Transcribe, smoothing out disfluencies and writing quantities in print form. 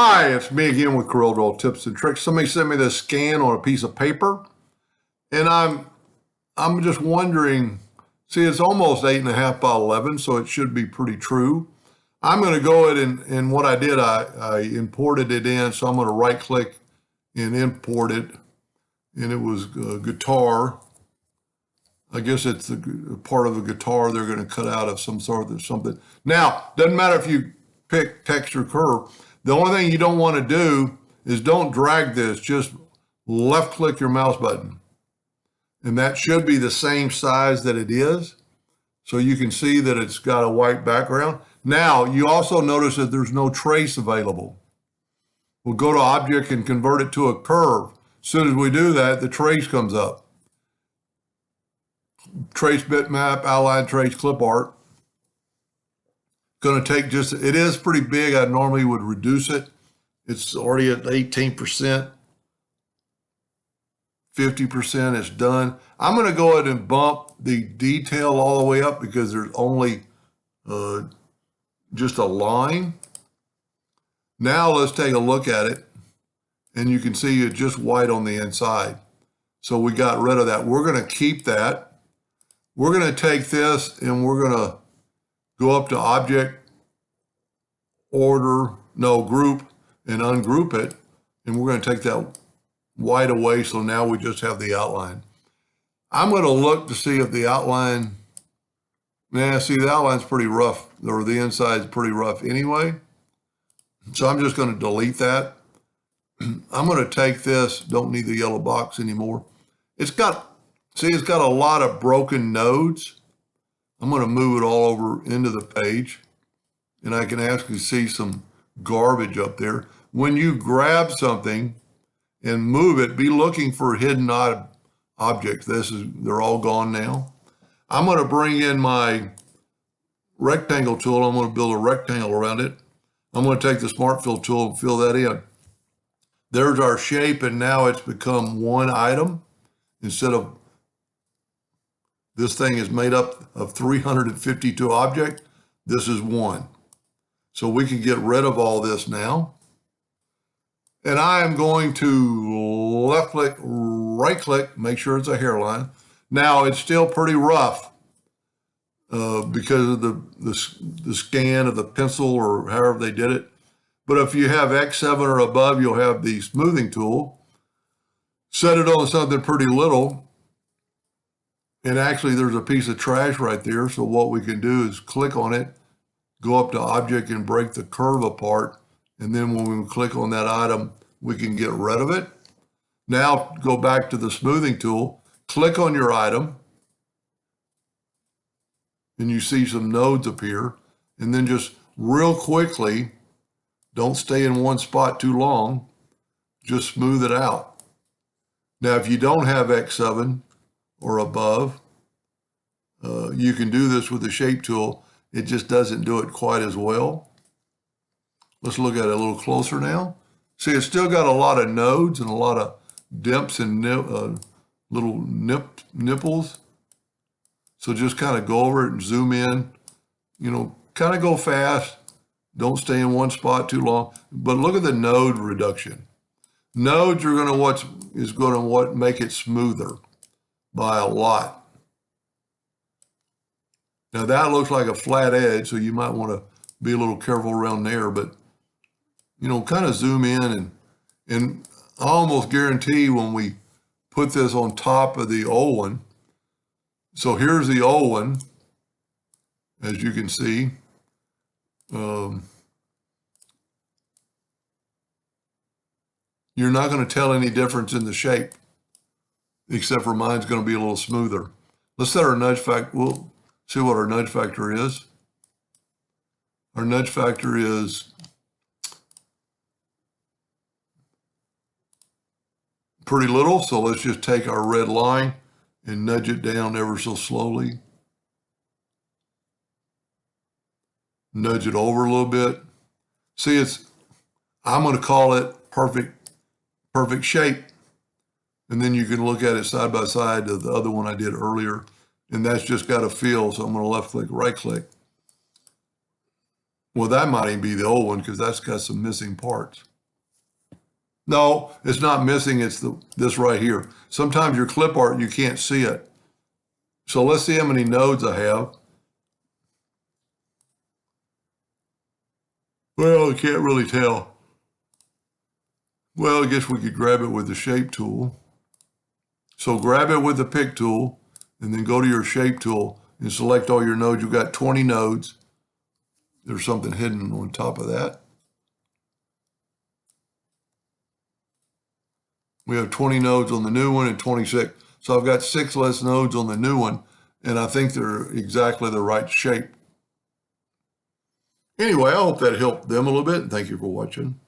Hi, it's me again with CorelDraw Tips and Tricks. Somebody sent me this scan on a piece of paper, and I'm just wondering, see, it's almost 8.5 by 11, so it should be pretty true. I'm going to go ahead and what I did, I imported it in, so I'm going to right-click and import it, and it was a guitar. I guess it's a part of a guitar they're going to cut out of some sort of something. Now, doesn't matter if you pick texture curve. The only thing you don't want to do is don't drag this. Just left click your mouse button. And that should be the same size that it is. So you can see that it's got a white background. Now, you also notice that there's no trace available. We'll go to Object and convert it to a curve. As soon as we do that, the trace comes up. Trace bitmap, outline trace, clip art. Going to take just, it is pretty big. I normally would reduce it. It's already at 18%. 50% is done. I'm going to go ahead and bump the detail all the way up because there's only just a line. Now let's take a look at it. And you can see it's just white on the inside. So we got rid of that. We're going to keep that. We're going to take this and we're going to go up to Object, Order, no, Group, and ungroup it. And we're going to take that white away, so now we just have the outline. I'm going to look to see if the outline, see, the outline's pretty rough, or the inside's pretty rough anyway. So I'm just going to delete that. I'm going to take this, don't need the yellow box anymore. It's got, see, it's got a lot of broken nodes. I'm going to move it all over into the page, and I can actually see some garbage up there. When you grab something and move it, be looking for hidden objects. They're all gone now. I'm going to bring in my rectangle tool. I'm going to build a rectangle around it. I'm going to take the Smart Fill tool and fill that in. There's our shape, and now it's become one item instead of this thing is made up of 352 objects. This is one. So we can get rid of all this now. And I am going to left click, right click, make sure it's a hairline. Now it's still pretty rough because of the scan of the pencil or however they did it. But if you have X7 or above, you'll have the smoothing tool. Set it on something pretty little. And actually there's a piece of trash right there. So what we can do is click on it, go up to Object and break the curve apart. And then when we click on that item, we can get rid of it. Now go back to the smoothing tool, click on your item, and you see some nodes appear. And then just real quickly, don't stay in one spot too long, just smooth it out. Now, if you don't have X7 or above, you can do this with the shape tool. It just doesn't do it quite as well. Let's look at it a little closer now. See, it's still got a lot of nodes and a lot of dimps and little nipples. So just kind of go over it and zoom in. You know, kind of go fast. Don't stay in one spot too long. But look at the node reduction. Nodes are going to make it smoother by a lot. Now that looks like a flat edge, so you might want to be a little careful around there, but you know, kind of zoom in and I almost guarantee when we put this on top of the old one. So here's the old one, as you can see. You're not going to tell any difference in the shape, except for mine's going to be a little smoother. Let's set our nudge factor. We'll see what our nudge factor is. Our nudge factor is pretty little, so let's just take our red line and nudge it down ever so slowly. Nudge it over a little bit. See, I'm going to call it perfect shape. And then you can look at it side by side to the other one I did earlier. And that's just got a feel, so I'm going to left click, right click. Well, that might even be the old one because that's got some missing parts. No, it's not missing. It's this right here. Sometimes your clip art, you can't see it. So let's see how many nodes I have. Well, I can't really tell. Well, I guess we could grab it with the shape tool. So grab it with the pick tool and then go to your shape tool and select all your nodes. You've got 20 nodes. There's something hidden on top of that. We have 20 nodes on the new one and 26. So I've got 6 less nodes on the new one, and I think they're exactly the right shape. Anyway, I hope that helped them a little bit, and thank you for watching.